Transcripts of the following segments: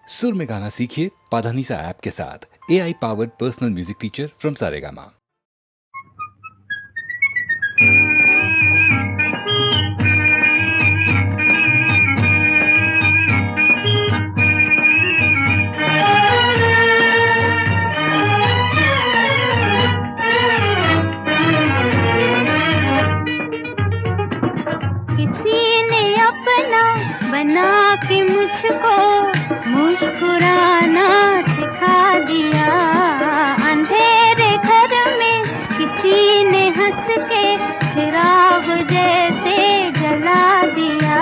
सुर में गाना सीखिए पाधानीसा ऐप के साथ। AI powered personal music teacher from Saregama. किसी ने अपना बना के मुझको मुस्कुराना सिखा दिया। अंधेरे घर में किसी ने हंस के चिराग जैसे जला दिया।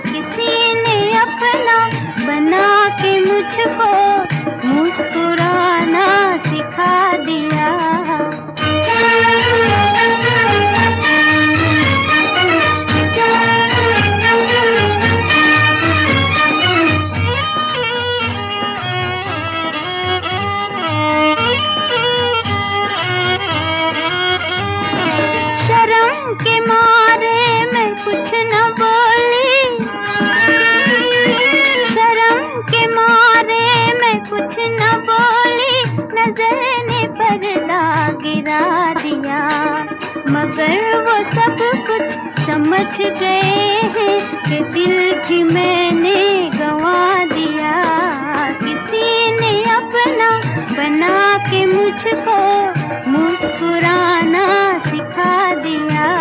किसी ने अपना बना के मुझको मुस्कुराना सिखा दिया। शर्म के मारे मैं कुछ न बोली। शर्म के मारे मैं कुछ न बोली। नजर ने पर्दा गिरा दिया। मगर वो सब कुछ समझ गए हैं कि दिल भी मैंने गंवा दिया। किसी ने अपना बना के मुझको मुस्कुराना सिखा दिया।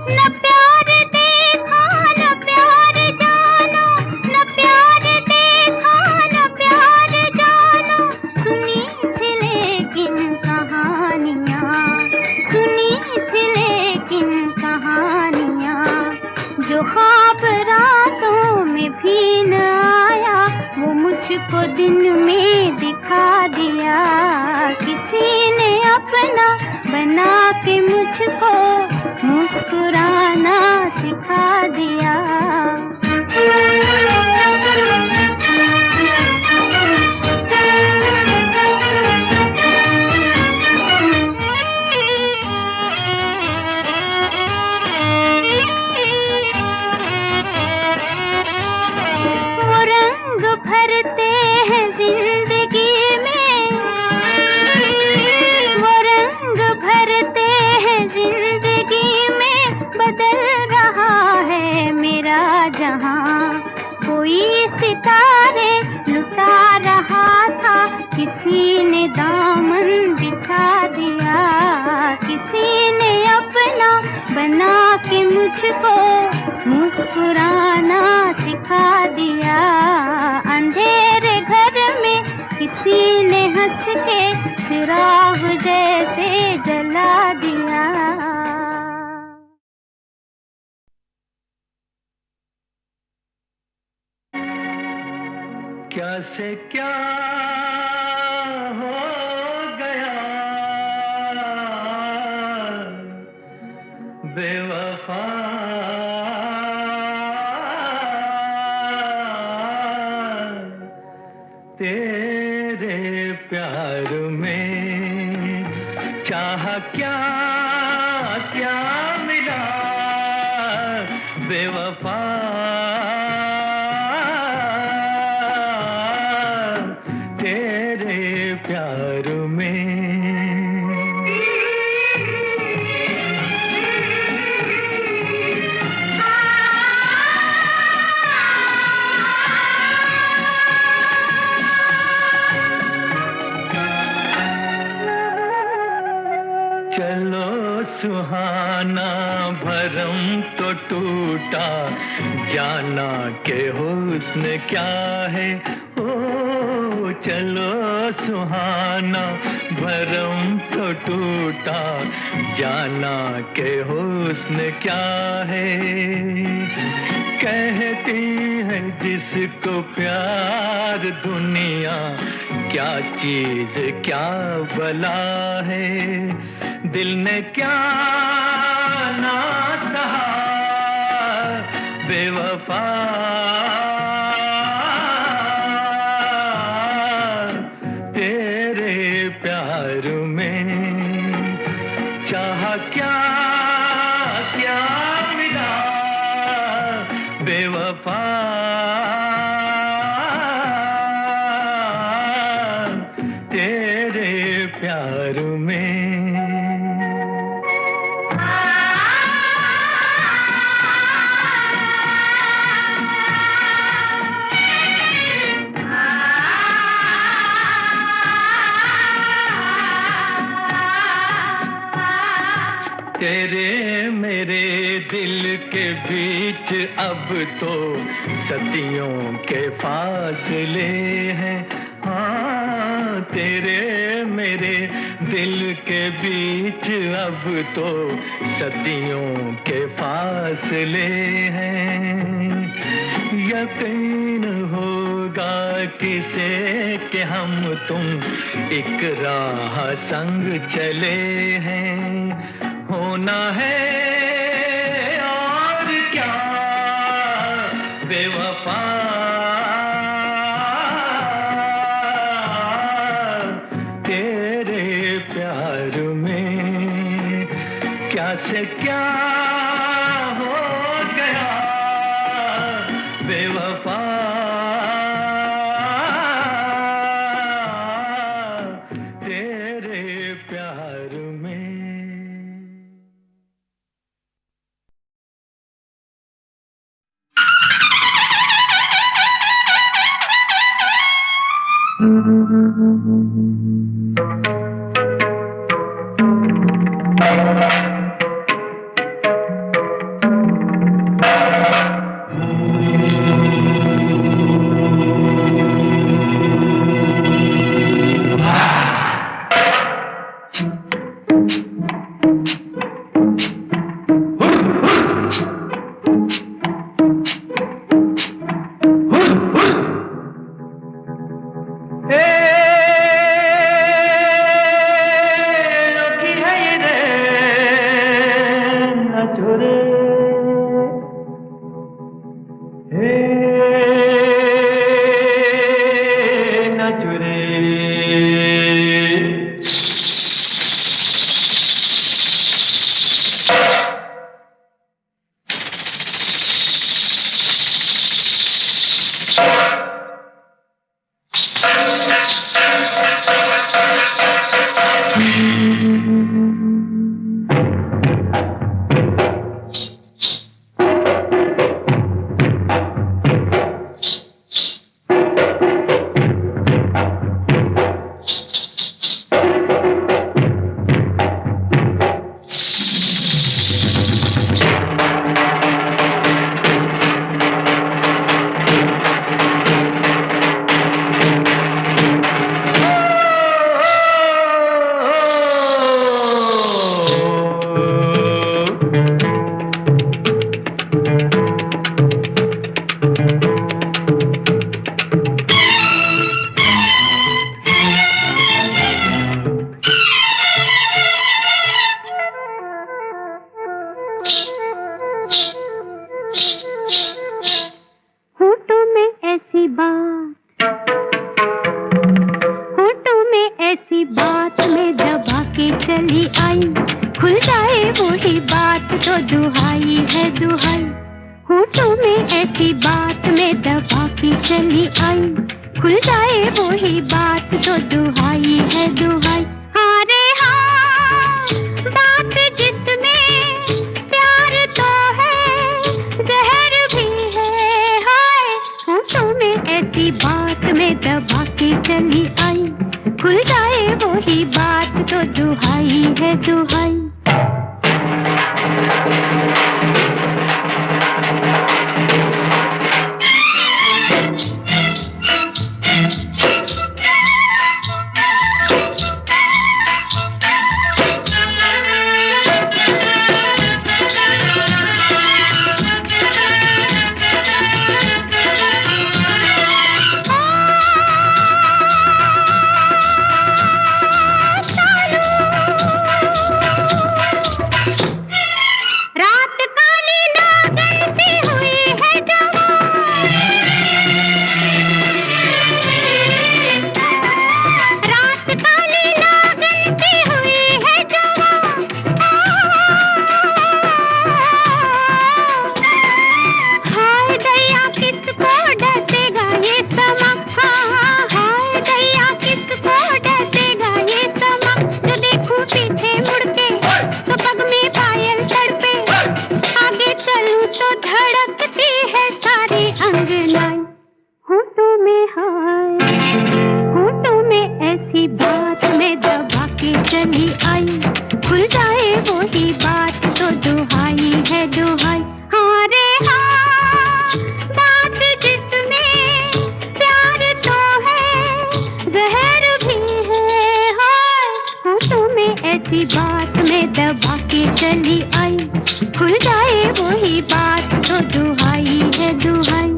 न प्यार देखा न प्यार जाना, न प्यार देखा न प्यार जाना। सुनी थी लेकिन कहानियाँ, सुनी थी लेकिन कहानियाँ। जो ख्वाब रातों में भी न आया वो मुझको दिन में दिखा दिया। किसी ने अपना बना के मुझको मुस्कुराना सिखा दिया। वो रंग भरते हैं जिंदगी में, वो रंग भरते हैं जिंदगी में। बदल रहा है मेरा जहां। कोई सितारे लुटा रहा था, किसी ने दामन बिछा दिया। किसी ने अपना बना के मुझको मुस्कुराना सिखा दिया। अंधेरे घर में किसी ने हंस के चिराग जैसे जला दिया। क्या से क्या हो गया बेवफा, तेरे प्यार में चाहा क्या क्या मिला बेवफा। तेरे प्यार में चलो सुहाना भरम तो टूटा, जाना के हुस्न क्या है। ओ चलो सुहाना भरम तो टूटा, जाना के हुस्न क्या है। कहती है जिसको प्यार दुनिया, क्या चीज क्या भला है। दिल ने क्या ना सहा बेवफा तेरे प्यार में चाहा क्या क्या मिला बेवफा तेरे प्यार में तेरे मेरे दिल के बीच अब तो सदियों के फासले हैं हाँ तेरे मेरे दिल के बीच अब तो सदियों के फासले हैं यकीन होगा किसे कि हम तुम एक राह संग चले हैं होना है और क्या बेवफा तेरे प्यार में क्या से क्या हो गया बेवफा तेरे प्यार में चली आई, खुल जाए वही बात तो दुहाई है दुहाई।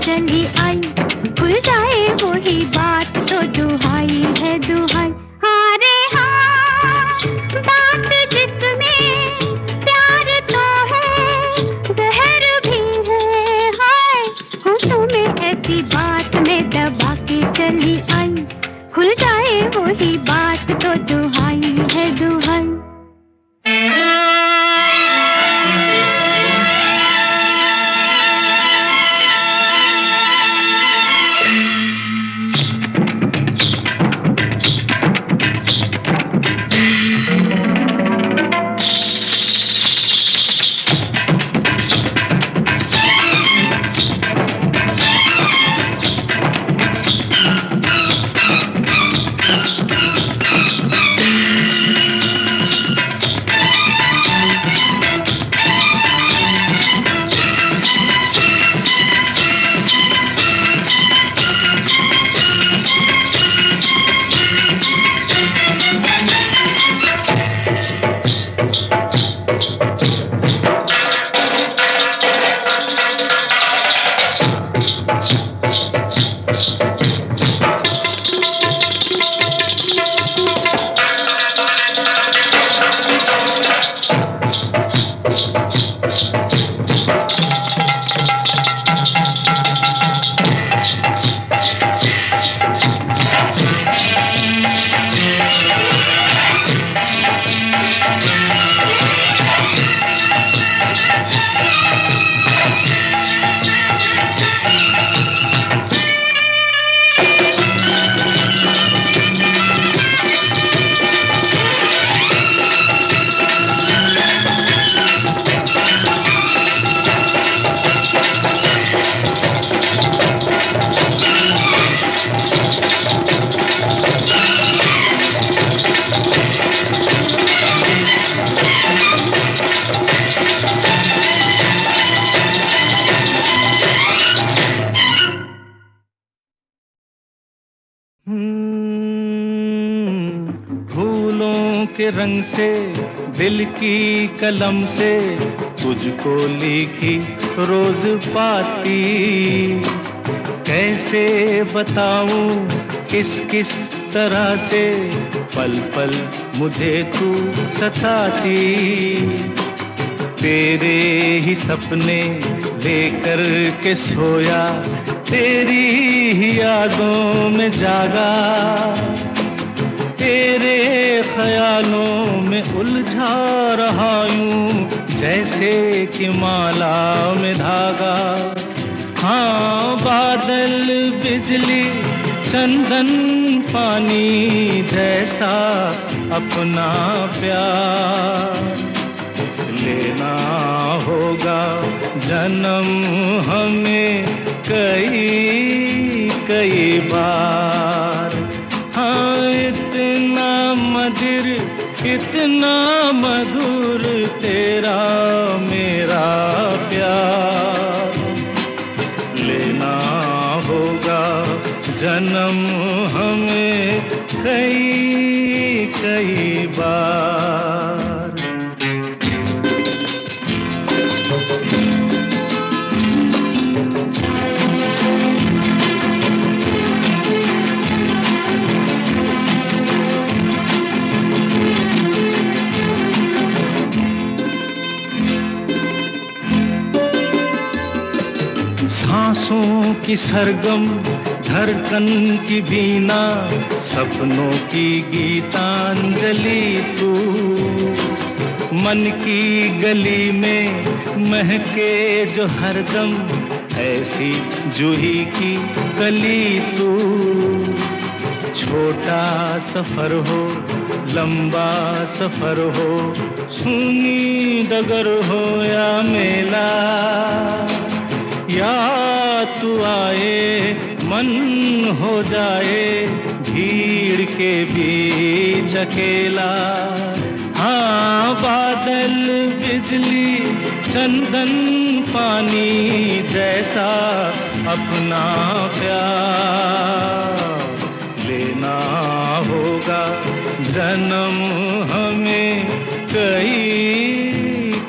चली आई, खुल जाए वही बात तो दुहाई है दुहाई। हाँ रे हाँ, बात जिसमें प्यार तो है, जहर भी है हाय। होठों में ऐसी बात में दबा के चली आई, खुल जाए वही बात तो दुहाई है दुहाई। फूलों के रंग से दिल की कलम से तुझको लिखी रोज पाती, कैसे बताऊं किस किस तरह से पल पल मुझे तू सताती। तेरे ही सपने लेकर के सोया, तेरी ही यादों में जागा, तेरे ख्यालों में उलझा रहा यूं जैसे कि माला में धागा। हाँ, बादल बिजली चंदन पानी जैसा अपना प्यार लेना होगा जन्म हमें कई कई बार। हाँ, इतना मधुर इतना मधुर तेरा मेरा प्यार लेना होगा जन्म हमें कई कई बार। सांसों की सरगम धड़कन की बीना, सपनों की गीतांजलि तू। मन की गली में महके जो हरदम, ऐसी जूही की कली तू। छोटा सफर हो लंबा सफर हो, सूनी डगर हो या मेला, या तू आए मन हो जाए भीड़ के बीच अकेला। हाँ बादल बिजली चंदन पानी जैसा अपना प्यार लेना होगा जन्म हमें कई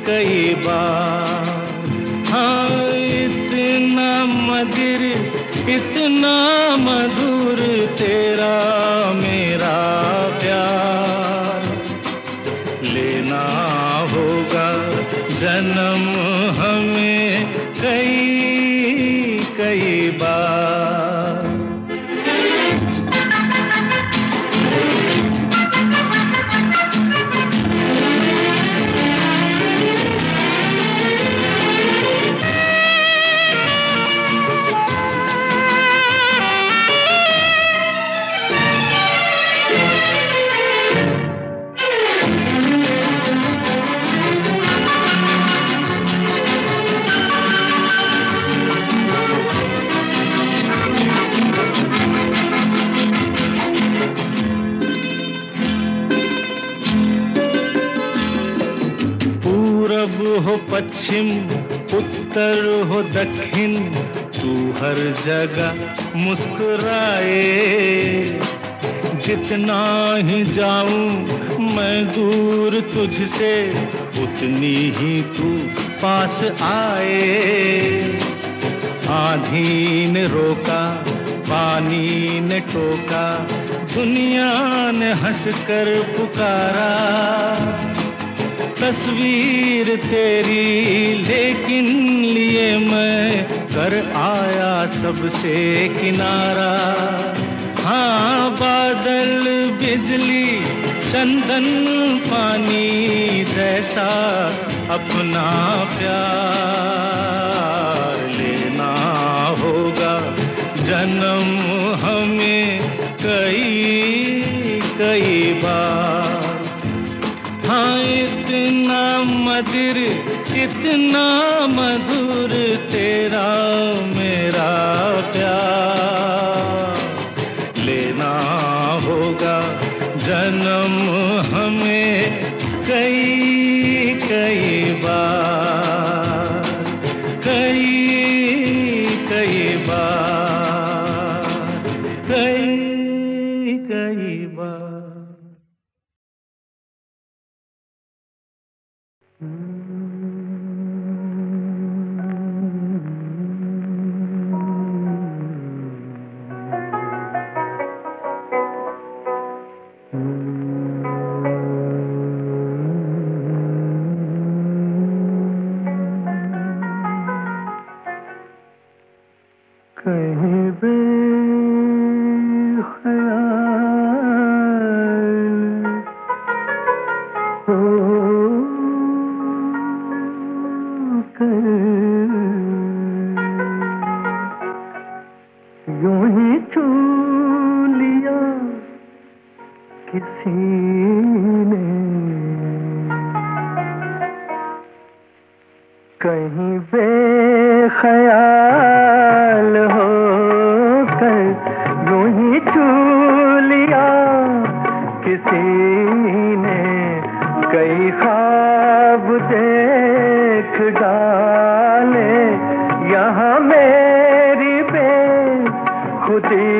कई बार। हाँ इतना मधुर इतना मधुर तेरा मेरा प्यार, लेना होगा जन्म हमें कई कई बार। हो पश्चिम उत्तर हो दक्षिण, तू हर जगह मुस्कुराए। जितना ही जाऊं मैं दूर तुझसे, उतनी ही तू पास आए। आंधी ने रोका पानी ने टोका, दुनिया ने हंसकर पुकारा। तस्वीर तेरी लेकिन लिए मैं कर आया सबसे किनारा। हाँ बादल बिजली चंदन पानी जैसा अपना प्यार लेना होगा जन्म हमें कई कई बार। हाँ इतना मधुर इतना मधुर तेरा मेरा प्यार, लेना होगा जन्म हमें कई कई बार, कई कई बार, कई कई बार। कहीं यूं ही छू लिया किसी ने, कहीं बेख्याल होकर यूं ही छू लिया किसी ने। कई ख्वाब देख डाले यहाँ मेरी बेखुदी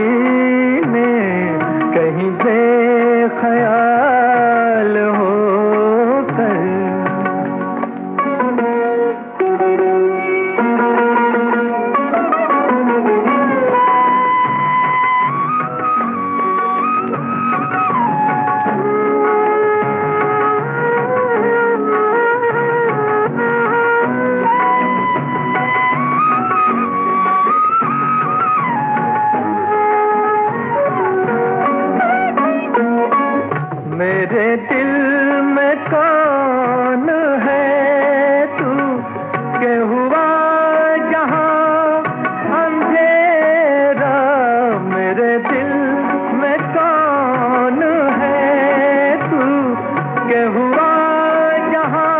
कौन है तू के हुआ जहां अंधेरा मेरे दिल में कौन है तू के हुआ जहां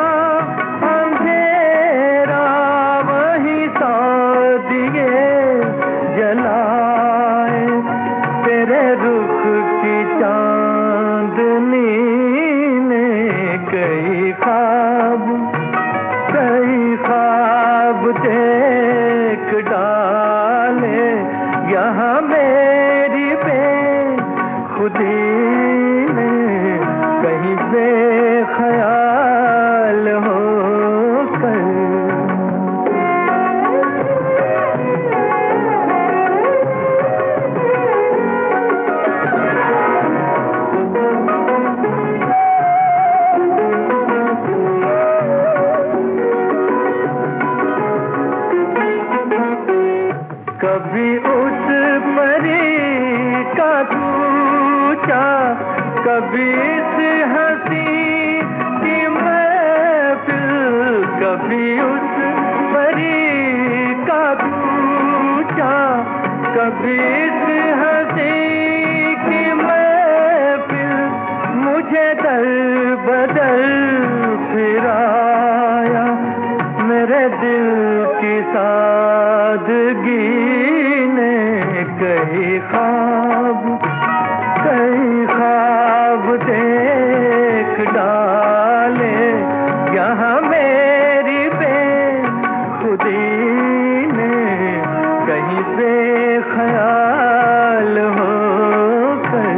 अंधेरा वही सौ दिए जलाए तेरे रुख की चांदनी ने कई ख्वाब देख डाले यहाँ मेरी बेखुदी ने कहीं बेख्याल होकर कभी उस परी का कूचा कभी इस हंसी की महफिल कभी उस परी का कूचा कभी इस हंसी की महफिल मुझे दर बदर फिराया मेरे दिल की सादगी ने कई ख्वाब देख डाले यहाँ मेरी बेखुदी ने कहीं बेख्याल होकर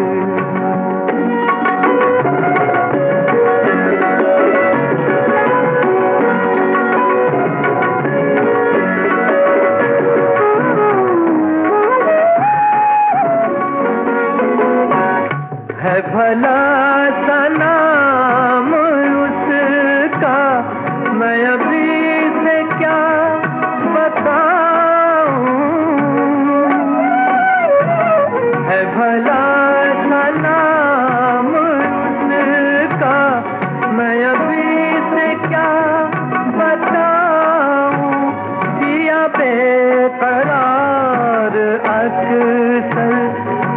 है भला सा नाम उसका मैं अभी से क्या बताऊं है भला सा नाम उसका मैं अभी से क्या बताऊं जिया बेकरार अक्सर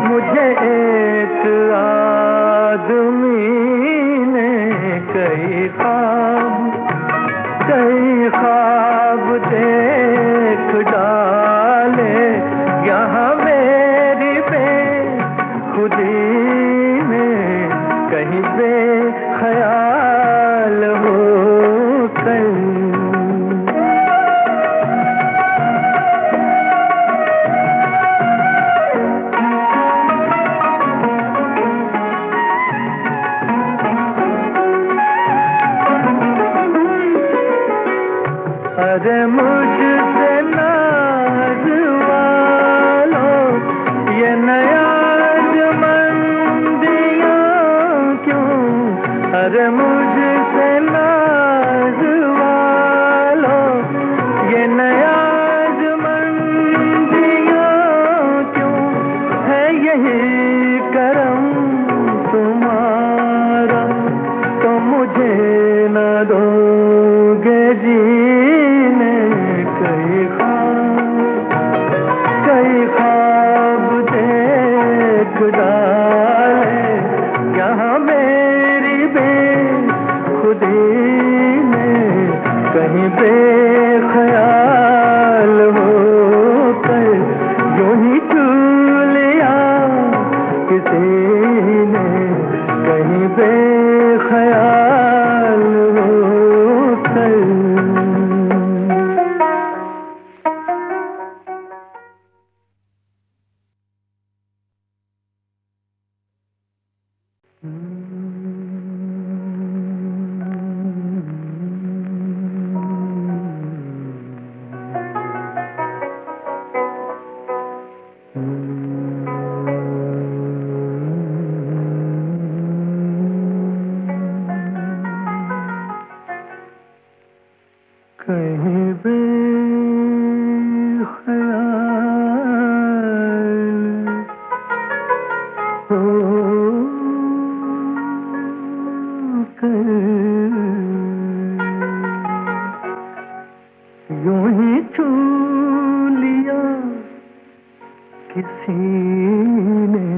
मुझे एक आदमी ने कई ख्वाब देख डाले यहाँ मेरी बेखुदी में कहीं बेख्याल होकर अरे मुझसे नाज वालों ये नयाज़मंदियाँ क्यों अरे मुझसे नाज वालों ये नयाज़मंदियाँ क्यों है यही करम तुम्हारा तो मुझे न दोगे जीने कई ख्वाब देख डाले यहाँ मेरी बेखुदी ने कहीं बेख्याल होकर यूं ही छू लिया किसी ने कहीं बेख्याल होकर कहीं बेख्याल हो कर यूं ही छू लिया किसी ने,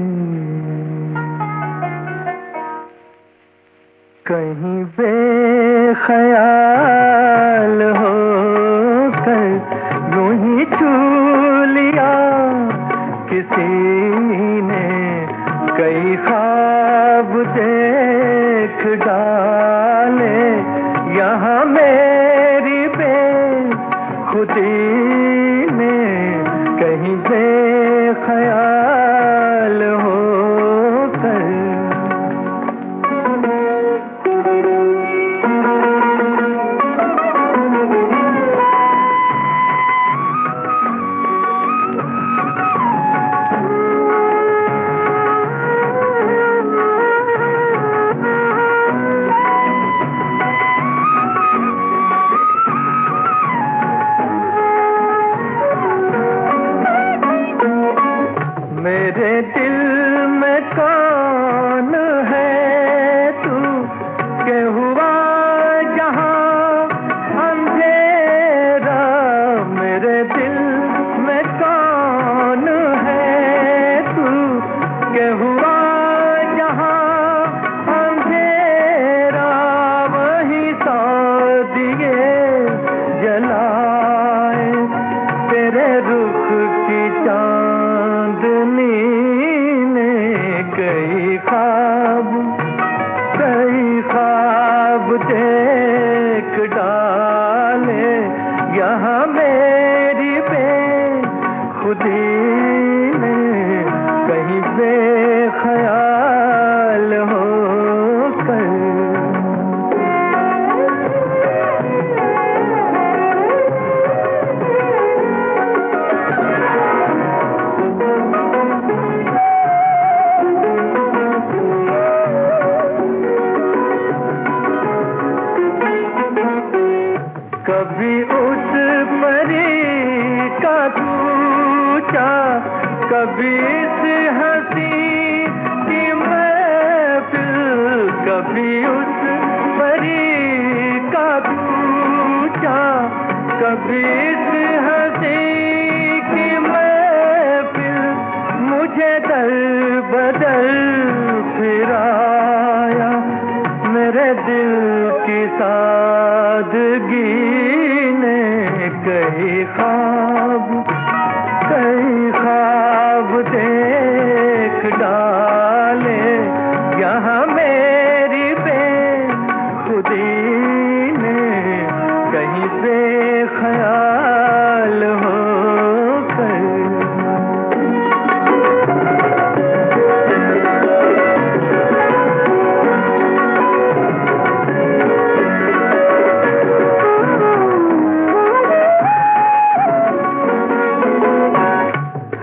कहीं बेख्याल हो कर यूं ही छू लिया किसी ने, कई ख्वाब देख डाले यहाँ मेरी बेखुदी ने, कहीं बेख्याल हो कर। मेरे दिल में कौन है तू के हुआ जहां अंधेरा, मेरे दिल में कौन है तू के हुआ जहां अंधेरा, वही सौ दिए जलाए तेरे रुख की चांदनी ने, कई ख्वाब देख डाले यहाँ मेरी बेखुदी ने, कहीं बेख्याल हो कर। कभी उस परी का पूछा, कभी इस हंसी की महफिल, कभी उस परी का पूछा, कभी इस हंसी की महफिल, मुझे दर बदर फिराया मेरे दिल की सादगी ने, कई ख्वाब देख डाले यहाँ मेरी बेखुदी ने, कहीं बेख्याल हो कर।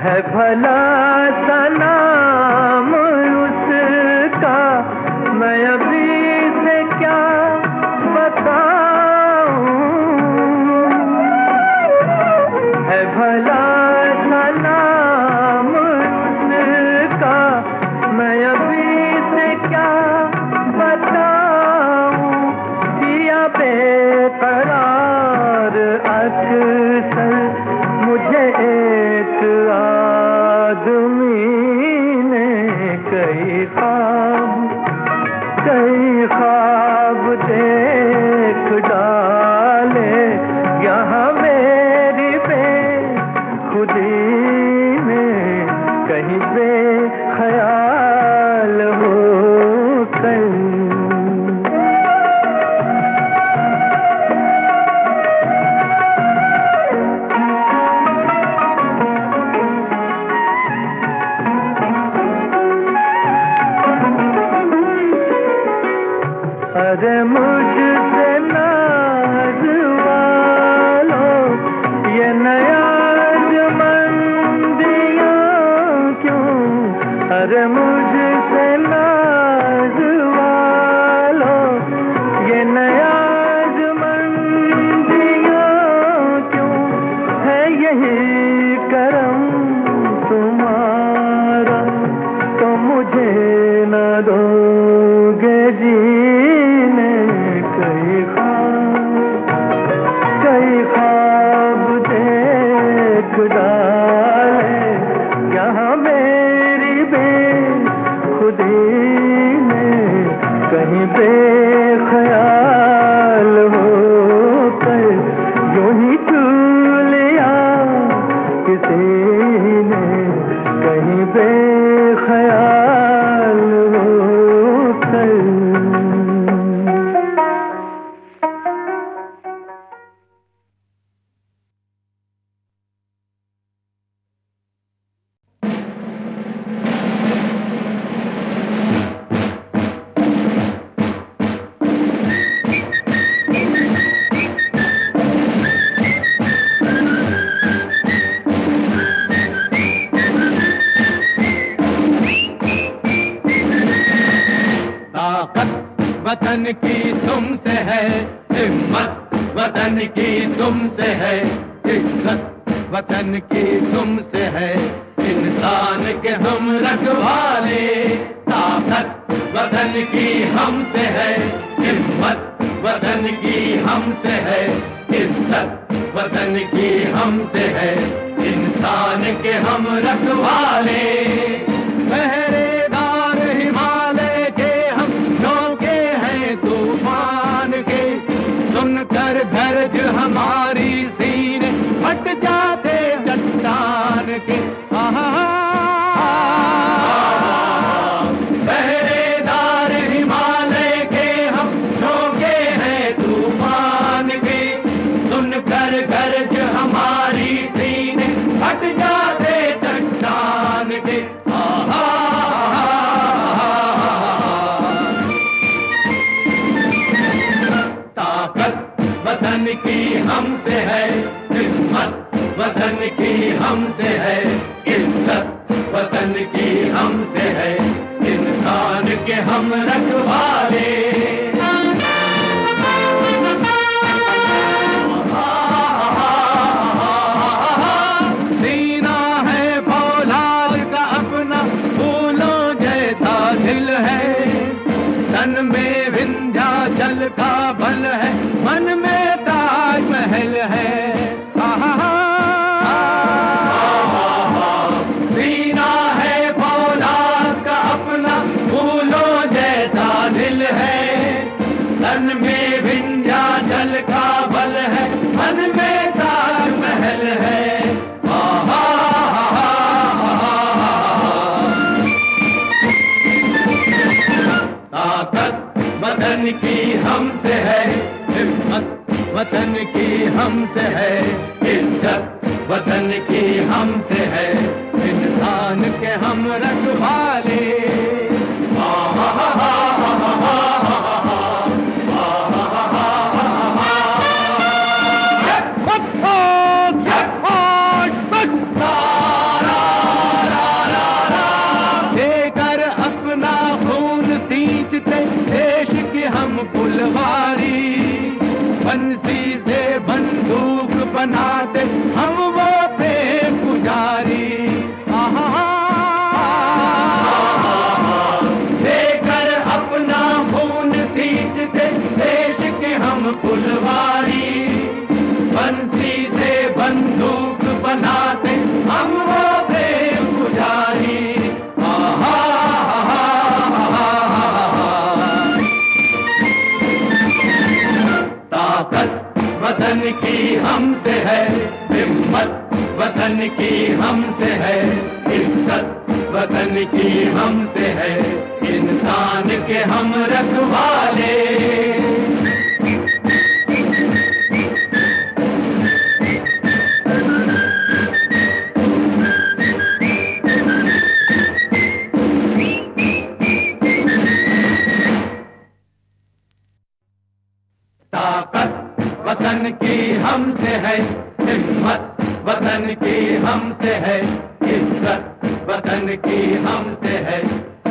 है भला सा नाम उसका, मैं अभी से क्या बताऊं, है भला सा नाम उसका, मैं अभी से क्या बताऊं, जिया बेकरार अक्सर मुझे एक आदमी ने, कई ख्वाब देख डाले यहाँ मेरी बेखुदी ने, कहीं बेख्याल हो कर। अरे मुझसे नाज वालो ये नयाज़मंदियाँ क्यों, अरे मुझसे नाज वालो ये नयाज़मंदियाँ क्यों, है यही करम तुम्हारा तो मुझे न दोगे जीने, तुमसे है, हिम्मत वतन की तुमसे है, इज्जत वतन की तुमसे है, इंसान के हम रखवाले, ताकत वतन की हमसे है, हिम्मत वतन की हमसे है, इज्जत वतन की हमसे है, इंसान के हम रखवाले, पहरेदार हिमालय के हम झोंके हैं तूफान के, सुनकर गरज हमारी सीने फट जाते चट्टान के। पहरेदार हिमालय के हम झोंके हैं तूफान के, सुनकर गरज हमारी सीने फट जाते चट्टान के। ताकत वतन की हमसे है, हिम्मत वतन की हमसे है, इज्जत वतन की हमसे है, इंसान के हम रखवाले। सीना है फौलाद का अपना, फूलों जैसा दिल है, तन में विंध्याचल का बल है, मन में ताजमहल है। सीना है फौलाद का अपना, फूलों जैसा दिल है, तन में विंध्याचल का बल है, मन में ताजमहल है। ताकत वतन की हमसे है, हिम्मत वतन की हमसे है, इज्जत वतन की हमसे है, इंसान के हम रखवाले। देकर अपना खून सींचते देश की हम फुलवारी, बंसी से बंदूक बनाते हम वो प्रेम पुजारी। देकर अपना खून सींचते देश के हम फुलवारी, बंसी से बंदूक बनाते हम वो प्रेम पुजारी। ताकत वतन की हमसे है, हिम्मत वतन की हमसे है, इज्जत वतन की हमसे है, इंसान के हम रखवाले। ताकत वतन की हमसे है, हिम्मत वतन की हमसे है, इज्जत वतन की हमसे है,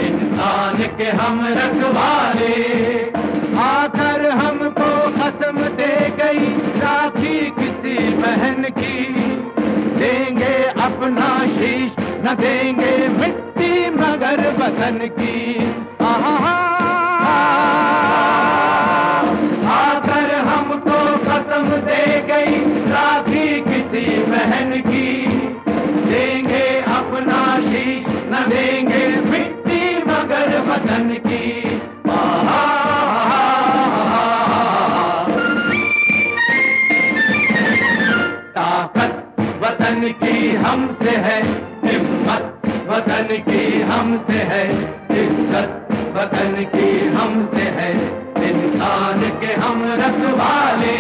इंसान के हम रखवाले। आकर हमको कसम दे गई राखी किसी बहन की, देंगे अपना शीश न देंगे मिट्टी मगर वतन की। आकर हमको कसम दे गई राखी किसी बहन की, देंगे अपना शीश न देंगे मिट्टी मगर वतन की। ताकत वतन की हमसे है, हिम्मत वतन की हमसे है, इज्जत वतन की हमसे है, इंसान के हम रखवाले।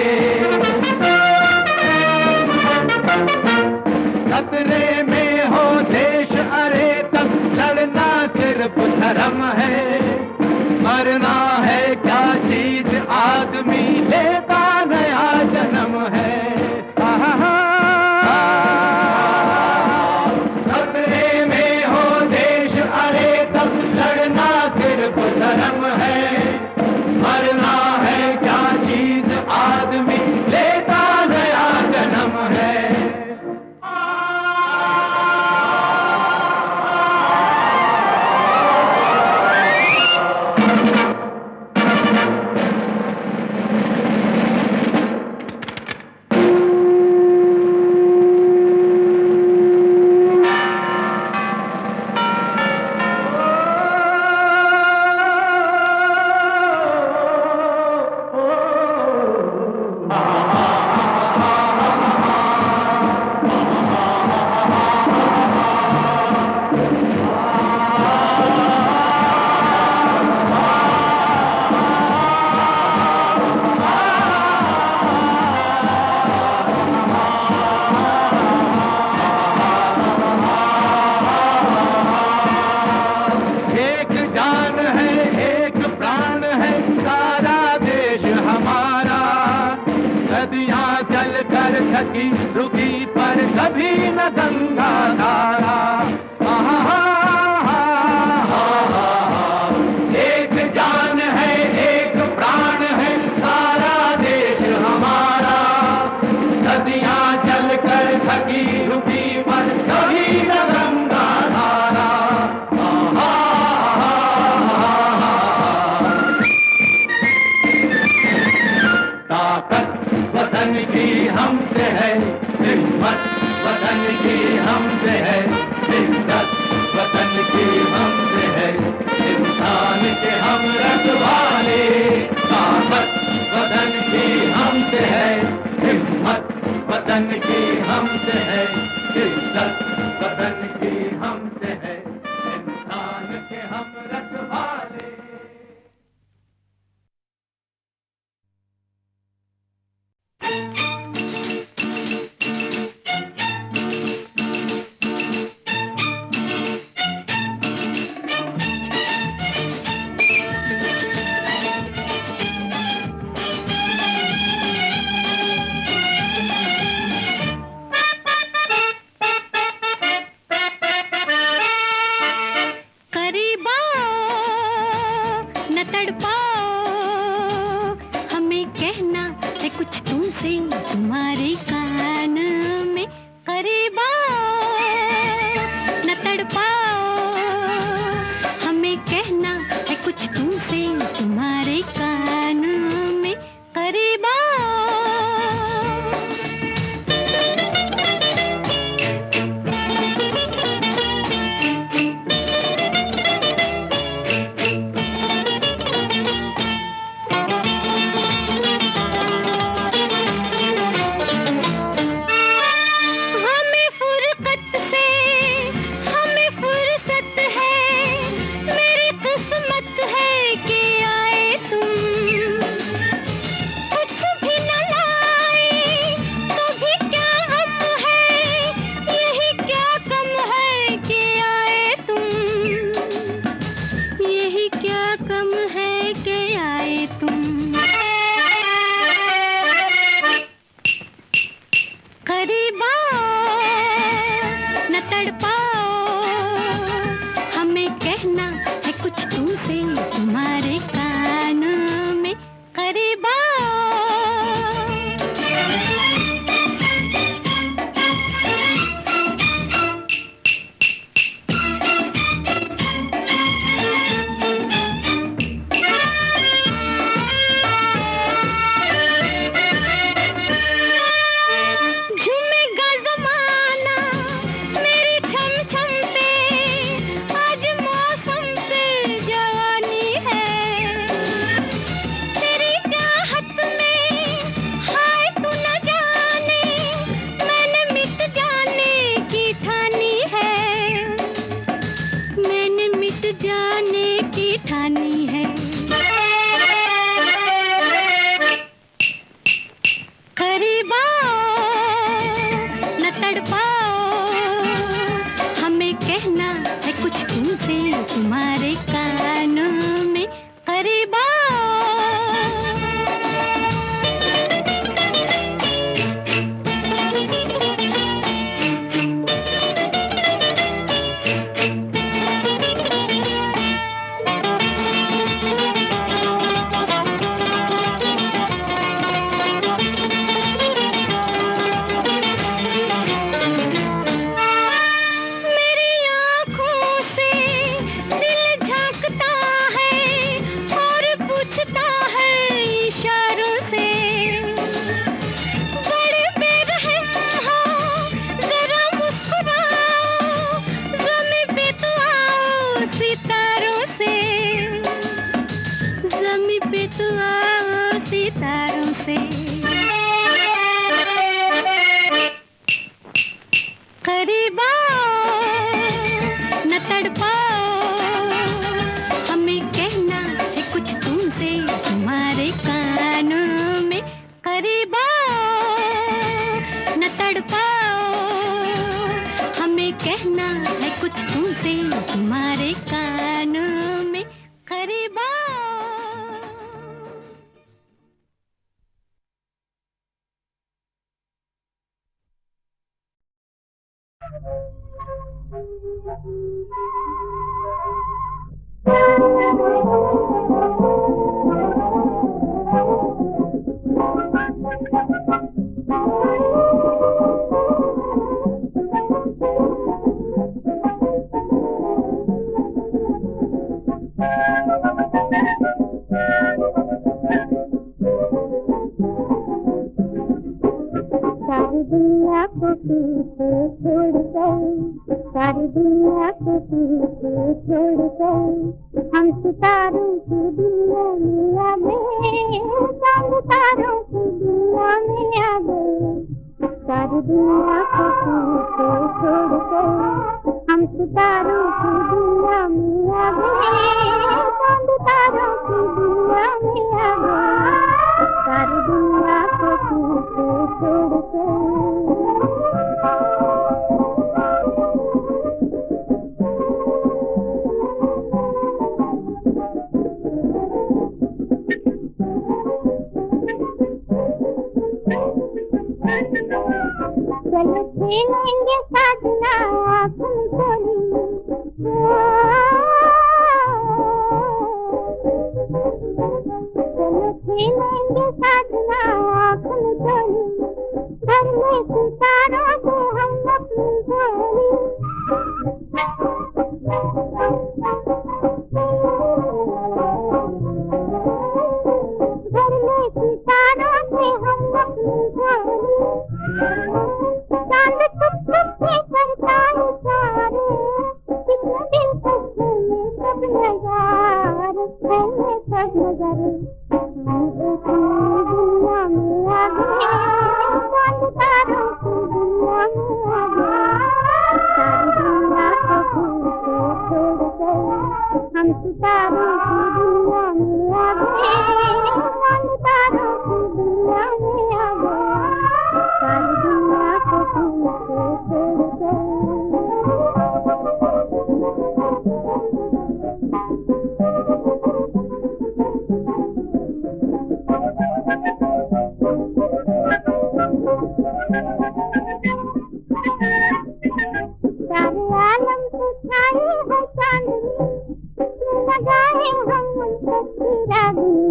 खतरे में हो देश अरे तब लड़ना सिर्फ धर्म है, मरना है क्या चीज आदमी लेता नया जन्म है। खतरे में हो देश अरे तब लड़ना सिर्फ धर्म है, मरना है नदियां चल कर थकी रुकी पर कभी न गंगा धारा। एक जान है एक प्राण है सारा देश हमारा। नदियां चल कर थकी रुकी पर कभी न गंगा धारा। ताकत वतन की हमसे है, हिम्मत वतन की हमसे है, इज्जत वतन की हमसे है, इंसान के हम रखवाले। ताकत वतन की हमसे है, हिम्मत वतन की हमसे है, इज्जत वतन की हमसे है, इंसान के हम रखवाले। कुछ तुमसे तुम्हारे कान में, करीब न तड़पाओ, हमें कहना है कुछ तुमसे तुम्हारे कान में, करीब कहना है कुछ तुमसे तुम्हारे कान में, करीब सारी दुनिया को पीछे छोड़कर, सारी दुनिया को पीछे छोड़कर हम सितारों की दुनिया में आ गए, चांद तारों की दुनिया में आ गए। सारी दुनिया को पीछे छोड़कर हम सितारों की दुनिया में आ गए, चांद तारों की दुनिया में आ गए। सारी दुनिया को पीछे छोड़कर चलो खेलेंगे साजना आँखों खोली, चलो खेलेंगे साजना आँखों खोली, घर में सितारों को हम अपनी झोली। घर में सितारों से हम अपनी झोली, चांद छुप छुप के करता इशारे, कितने दिलकश है ये सब नजारे, है ये सब नजारे। हम एक नई दुनिया में आ गए, चांद तारों की दुनिया में आ गए। सारी दुनिया को पीछे छोड़कर हम सितारों की दुनिया में आ गए, चांद तारों की दुनिया में आ गए। सारी दुनिया को पीछे छोड़कर सारे आलम से छाई है चांदनी, लगाए हम उन पर चिरागनी।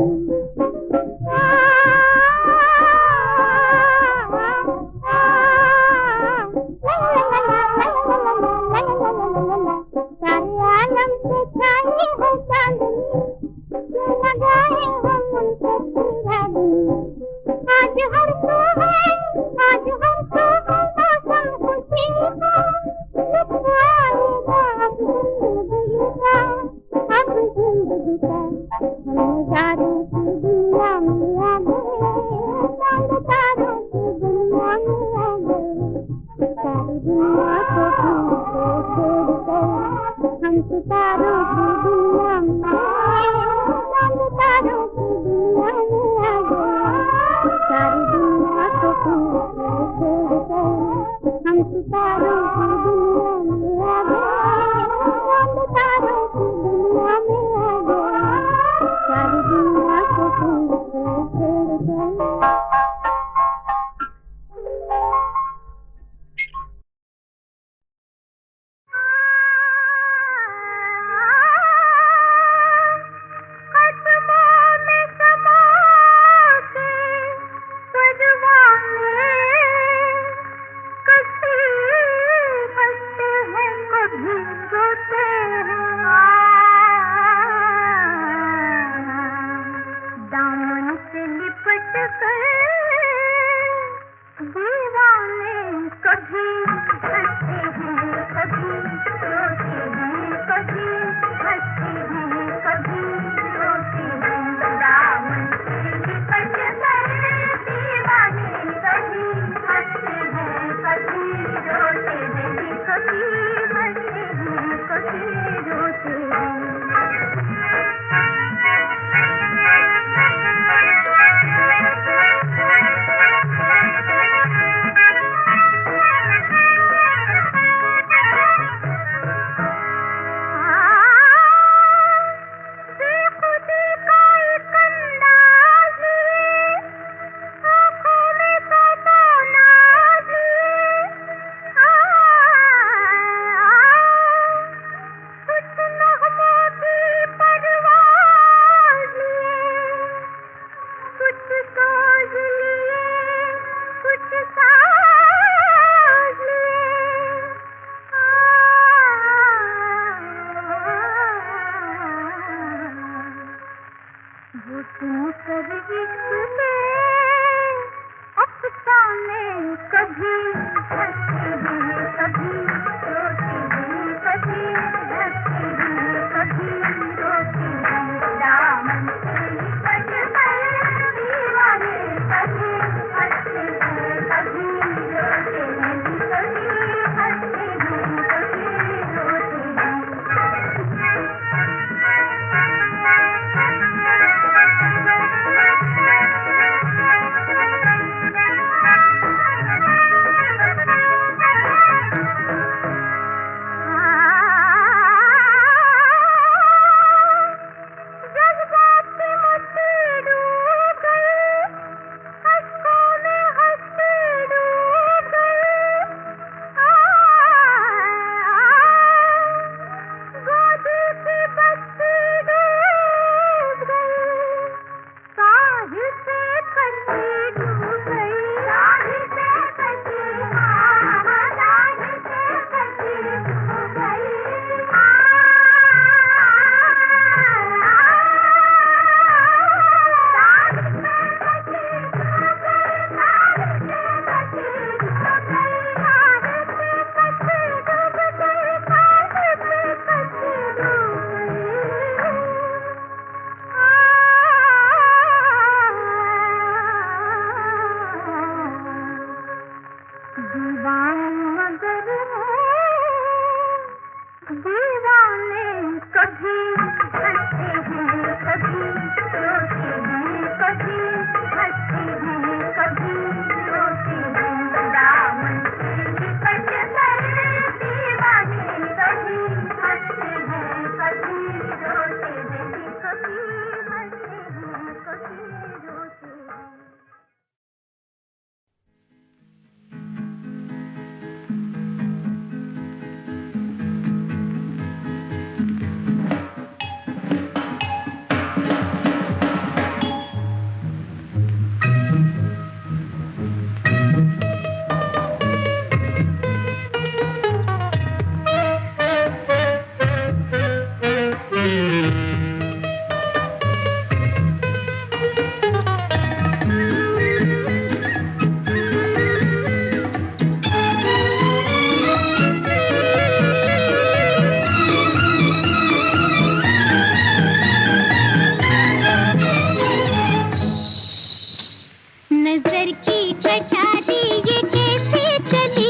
सारे आलम से छाई है चांदनी, लगाए हम उन पर चिरागनी। आज हमको है, आज हमको है मौसम खुशी का, लुत्फ आएगा अब जिंदगी का, अब जिंदगी का। हम नजारों की दुनिया में आ गए, चांद तारों की दुनिया में आ गए। सारी दुनिया को पीछे छोड़कर हम सितारों की दुनिया में आ गए, चांद तारों की दुनिया में आ गए। सारी दुनिया को पीछे छोड़कर हम सितारों की दुनिया में आ गए, चांद तारों की दुनिया में आ गए। सारी दुनिया को पीछे छोड़कर नजर की कटारी ये कैसे चली,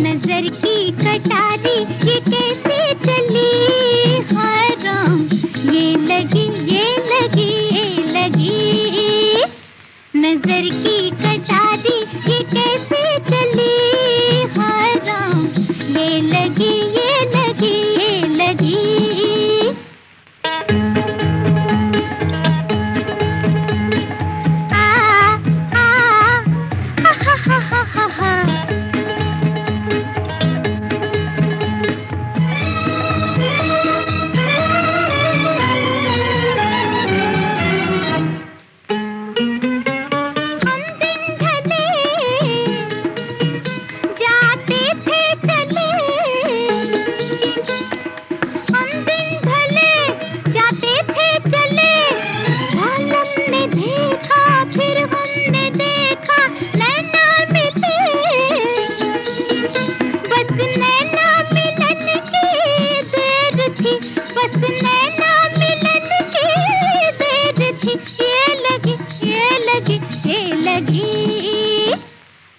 नजर की कटारी ये कैसे चली, हाय राम ये लगी ये लगी ये लगी। नजर की कटारी ये कैसे चली, हाय राम ये लगी ये लगी ये लगी।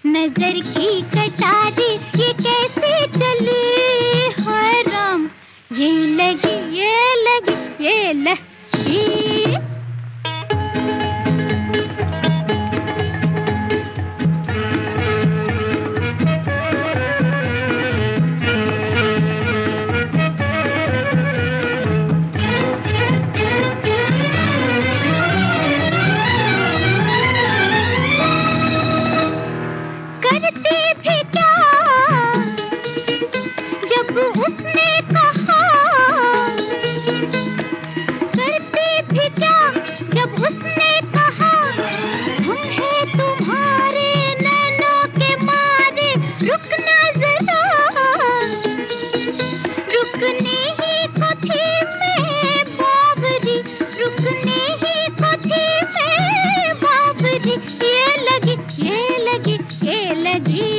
नजर की कटारी ये कैसे चली, हाय राम ये लगी ये लगी ये लगी। करती भी क्या जब उसने कहा, करती भी क्या जब उसने कहा, हम हैं तुम्हारे नैनों के मारे, रुकना जरा, रुकने ही को थी मैं बाबरी, रुकने ही को थी मैं बाबरी, ये लगी ये लगी ये लगी।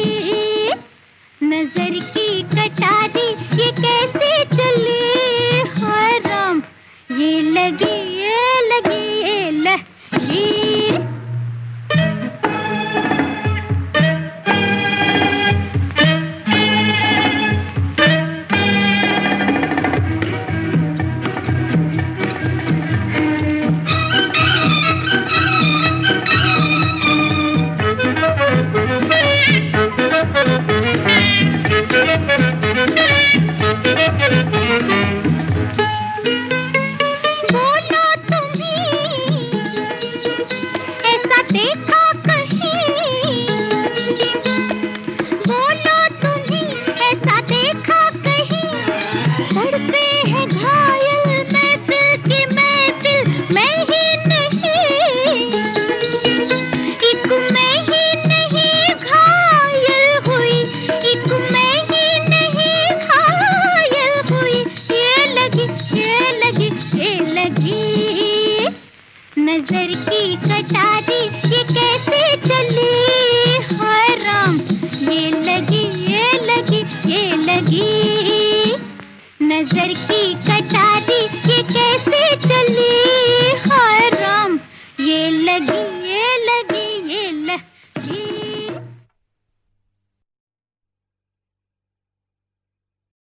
नजर की कटारी ये कैसे चली, हाय राम ये लगी ये लगी ये लगी। बोलो तुम्हीं ऐसा देखा कहीं, बोलो तुम्हीं ऐसा देखा कहीं, तड़पे है घायल महफिल की महफिल, मैं ही नहीं, एक मैं ही नहीं घायल हुई, एक मैं ही नहीं घायल हुई, ये लगी ये लगी ये लगी। नजर की कटारी ये कैसे चली, हाय राम ये लगी ये लगी ये लगी। नजर की कटारी